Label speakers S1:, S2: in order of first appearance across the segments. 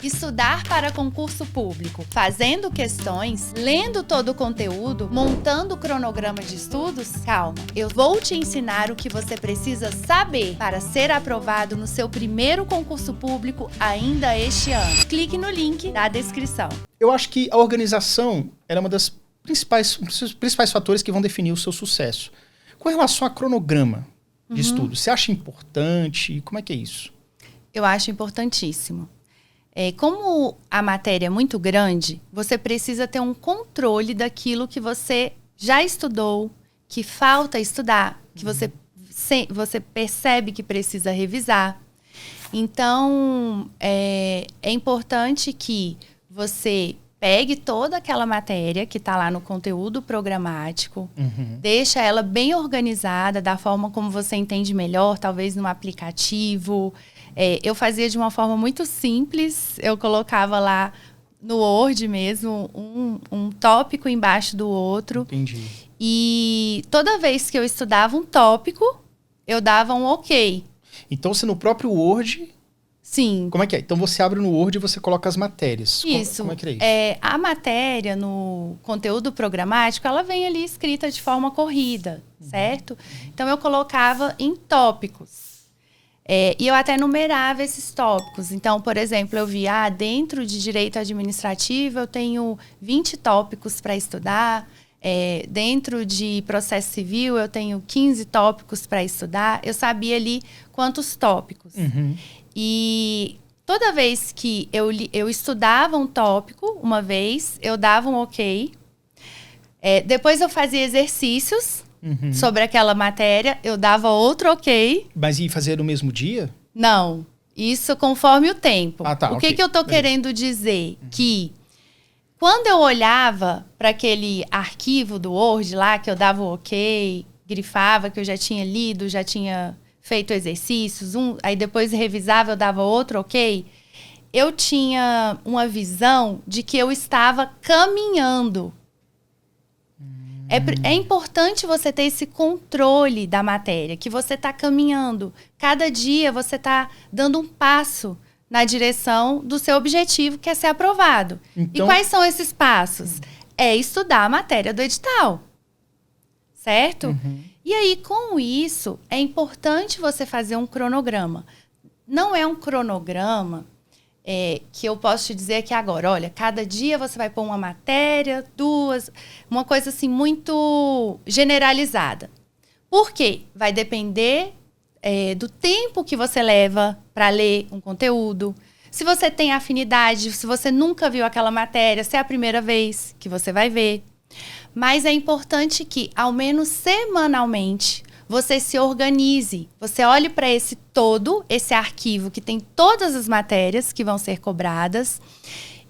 S1: Estudar para concurso público, fazendo questões, lendo todo o conteúdo, montando o cronograma de estudos? Calma, eu vou te ensinar o que você precisa saber para ser aprovado no seu primeiro concurso público ainda este ano. Clique no link da descrição.
S2: Eu acho que a organização é uma das principais fatores que vão definir o seu sucesso. Com relação a cronograma de estudo, você acha importante? Como é que é isso?
S1: Eu acho importantíssimo. Como a matéria é muito grande, você precisa ter um controle daquilo que você já estudou, que falta estudar, que você percebe que precisa revisar. Então, é importante que você pegue toda aquela matéria que está lá no conteúdo programático, deixa ela bem organizada, da forma como você entende melhor, talvez num aplicativo. Eu fazia de uma forma muito simples, eu colocava lá no Word mesmo, um tópico embaixo do outro.
S2: Entendi.
S1: E toda vez que eu estudava um tópico, eu dava um ok.
S2: Então, você no próprio Word...
S1: Sim.
S2: Como é que é? Então, você abre no Word e você coloca as matérias.
S1: Isso.
S2: Como é que é isso?
S1: A matéria no conteúdo programático, ela vem ali escrita de forma corrida, certo? Então, eu colocava em tópicos. E eu até numerava esses tópicos. Então, por exemplo, eu vi, dentro de direito administrativo, eu tenho 20 tópicos para estudar. Dentro de processo civil, eu tenho 15 tópicos para estudar. Eu sabia ali quantos tópicos. E toda vez que eu estudava um tópico, uma vez, eu dava um ok. Depois eu fazia exercícios sobre aquela matéria, eu dava outro ok.
S2: Mas ia fazer no mesmo dia?
S1: Não, isso conforme o tempo.
S2: Tá,
S1: o que eu tô querendo dizer? Que quando eu olhava para aquele arquivo do Word lá, que eu dava o ok, grifava que eu já tinha lido, já tinha feito exercícios, aí depois revisava, eu dava outro ok, eu tinha uma visão de que eu estava caminhando. É importante você ter esse controle da matéria, que você está caminhando. Cada dia você está dando um passo na direção do seu objetivo, que é ser aprovado. Então, e quais são esses passos? É estudar a matéria do edital. Certo? E aí, com isso, é importante você fazer um cronograma. Não é um cronograma que eu posso te dizer aqui agora. Olha, cada dia você vai pôr uma matéria, duas, uma coisa assim muito generalizada. Por quê? Vai depender do tempo que você leva para ler um conteúdo. Se você tem afinidade, se você nunca viu aquela matéria, se é a primeira vez que você vai ver. Mas é importante que, ao menos semanalmente, você se organize. Você olhe para esse arquivo que tem todas as matérias que vão ser cobradas.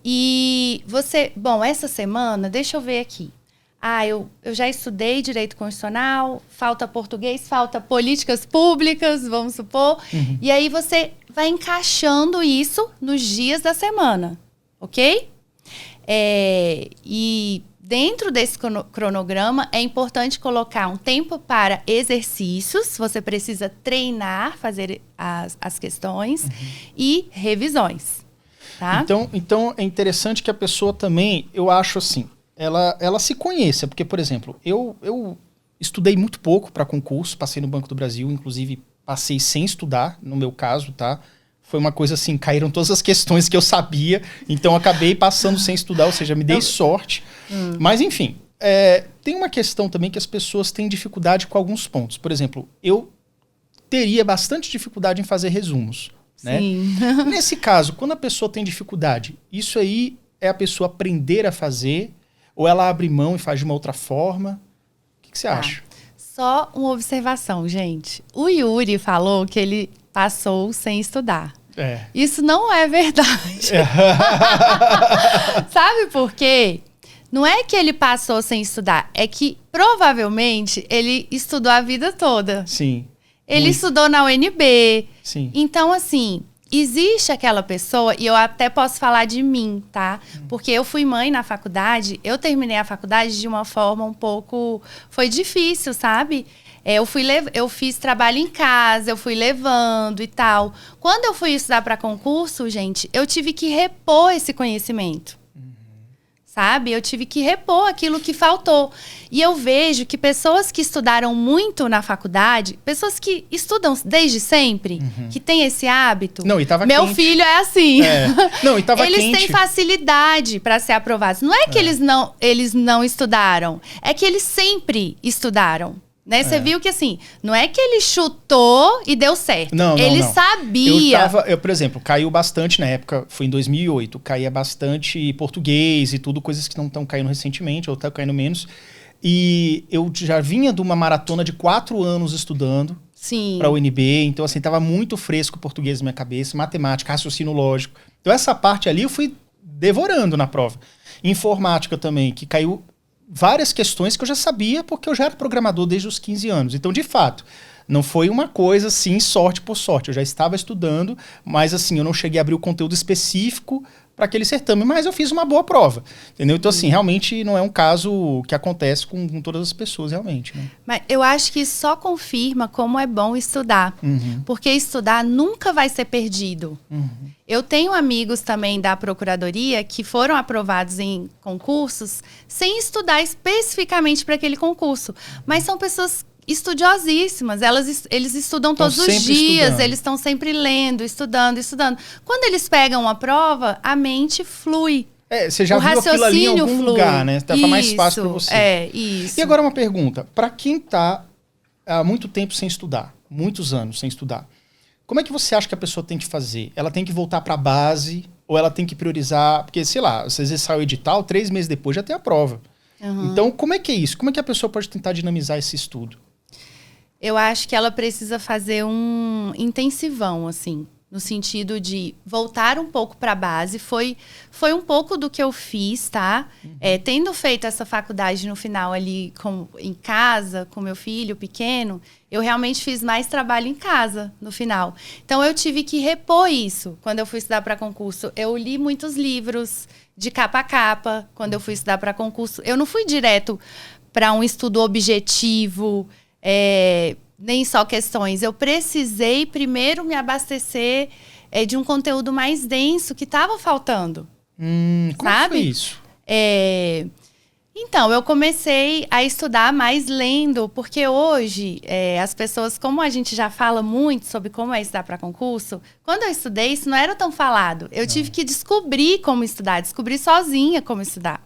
S1: E você... Bom, essa semana, deixa eu ver aqui. Eu já estudei Direito Constitucional, falta português, falta políticas públicas, vamos supor. E aí você vai encaixando isso nos dias da semana, ok? E dentro desse cronograma, é importante colocar um tempo para exercícios. Você precisa treinar, fazer as questões e revisões. Tá?
S2: Então, é interessante que a pessoa também, eu acho assim, ela se conheça. Porque, por exemplo, eu estudei muito pouco para concurso, passei no Banco do Brasil, inclusive passei sem estudar, no meu caso, tá? Foi uma coisa assim, caíram todas as questões que eu sabia, então acabei passando sem estudar, ou seja, me dei sorte. Mas, enfim, tem uma questão também que as pessoas têm dificuldade com alguns pontos. Por exemplo, eu teria bastante dificuldade em fazer resumos. Né? Nesse caso, quando a pessoa tem dificuldade, isso aí é a pessoa aprender a fazer, ou ela abre mão e faz de uma outra forma? O que você acha?
S1: Só uma observação, gente. O Yuri falou que ele passou sem estudar. Isso não é verdade. Sabe por quê? Não é que ele passou sem estudar, é que provavelmente ele estudou a vida toda.
S2: Sim.
S1: Ele estudou na UNB.
S2: Sim.
S1: Então, assim, existe aquela pessoa, e eu até posso falar de mim, tá? Porque eu fui mãe na faculdade, eu terminei a faculdade de uma forma um pouco... Foi difícil, sabe? Eu fiz trabalho em casa, eu fui levando e tal. Quando eu fui estudar para concurso, gente, eu tive que repor esse conhecimento. Sabe? Eu tive que repor aquilo que faltou. E eu vejo que pessoas que estudaram muito na faculdade, pessoas que estudam desde sempre, que têm esse hábito.
S2: Não, e tava
S1: Meu
S2: quente.
S1: filho é assim.
S2: Não, e tava
S1: eles
S2: quente.
S1: têm facilidade para ser aprovados. Não é que eles não estudaram, é que eles sempre estudaram. Né? Você viu que assim, não é que ele chutou e deu certo.
S2: Não,
S1: ele
S2: não.
S1: sabia.
S2: Por exemplo, caiu bastante na época, foi em 2008, caía bastante português e tudo, coisas que não estão caindo recentemente, ou estão caindo menos. E eu já vinha de uma maratona de 4 anos estudando para a UNB, então assim, tava muito fresco o português na minha cabeça, matemática, raciocínio lógico. Então essa parte ali eu fui devorando na prova. Informática também, que caiu várias questões que eu já sabia, porque eu já era programador desde os 15 anos. Então, de fato, não foi uma coisa assim, sorte por sorte. Eu já estava estudando, mas assim, eu não cheguei a abrir o conteúdo específico para aquele certame, mas eu fiz uma boa prova. Entendeu? Então, assim, realmente não é um caso que acontece com todas as pessoas, realmente. Né?
S1: Mas eu acho que isso só confirma como é bom estudar. Porque estudar nunca vai ser perdido. Eu tenho amigos também da Procuradoria que foram aprovados em concursos sem estudar especificamente para aquele concurso. Mas são pessoas estudiosíssimas. Eles estudam todos os dias, eles estão sempre lendo, estudando. Quando eles pegam uma prova, a mente flui.
S2: Você já viu aquilo ali em algum lugar, né? Tá mais fácil para você.
S1: Isso.
S2: E agora uma pergunta. Para quem tá há muito tempo sem estudar, muitos anos sem estudar, como é que você acha que a pessoa tem que fazer? Ela tem que voltar para a base ou ela tem que priorizar? Porque, sei lá, às vezes sai o edital, 3 meses depois já tem a prova. Então, como é que é isso? Como é que a pessoa pode tentar dinamizar esse estudo?
S1: Eu acho que ela precisa fazer um intensivão, assim, no sentido de voltar um pouco para a base. Foi um pouco do que eu fiz, tá? Tendo feito essa faculdade no final ali em casa, com meu filho pequeno, eu realmente fiz mais trabalho em casa no final. Então, eu tive que repor isso quando eu fui estudar para concurso. Eu li muitos livros de capa a capa quando eu fui estudar para concurso. Eu não fui direto para um estudo objetivo, nem só questões. Eu precisei primeiro me abastecer de um conteúdo mais denso que estava faltando.
S2: Como foi isso?
S1: Então, eu comecei a estudar mais lendo, porque hoje as pessoas, como a gente já fala muito sobre como é estudar para concurso, quando eu estudei, isso não era tão falado. Eu tive que descobrir como estudar, descobrir sozinha como estudar.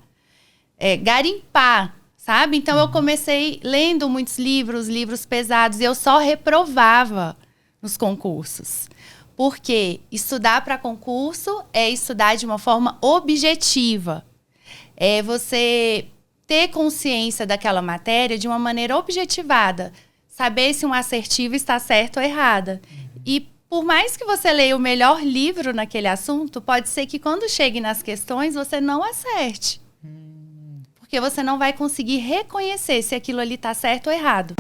S1: Garimpar. Sabe? Então, eu comecei lendo muitos livros pesados, e eu só reprovava nos concursos. Porque estudar para concurso é estudar de uma forma objetiva. É você ter consciência daquela matéria de uma maneira objetivada. Saber se um assertivo está certo ou errada. E por mais que você leia o melhor livro naquele assunto, pode ser que quando chegue nas questões, você não acerte. Porque você não vai conseguir reconhecer se aquilo ali está certo ou errado.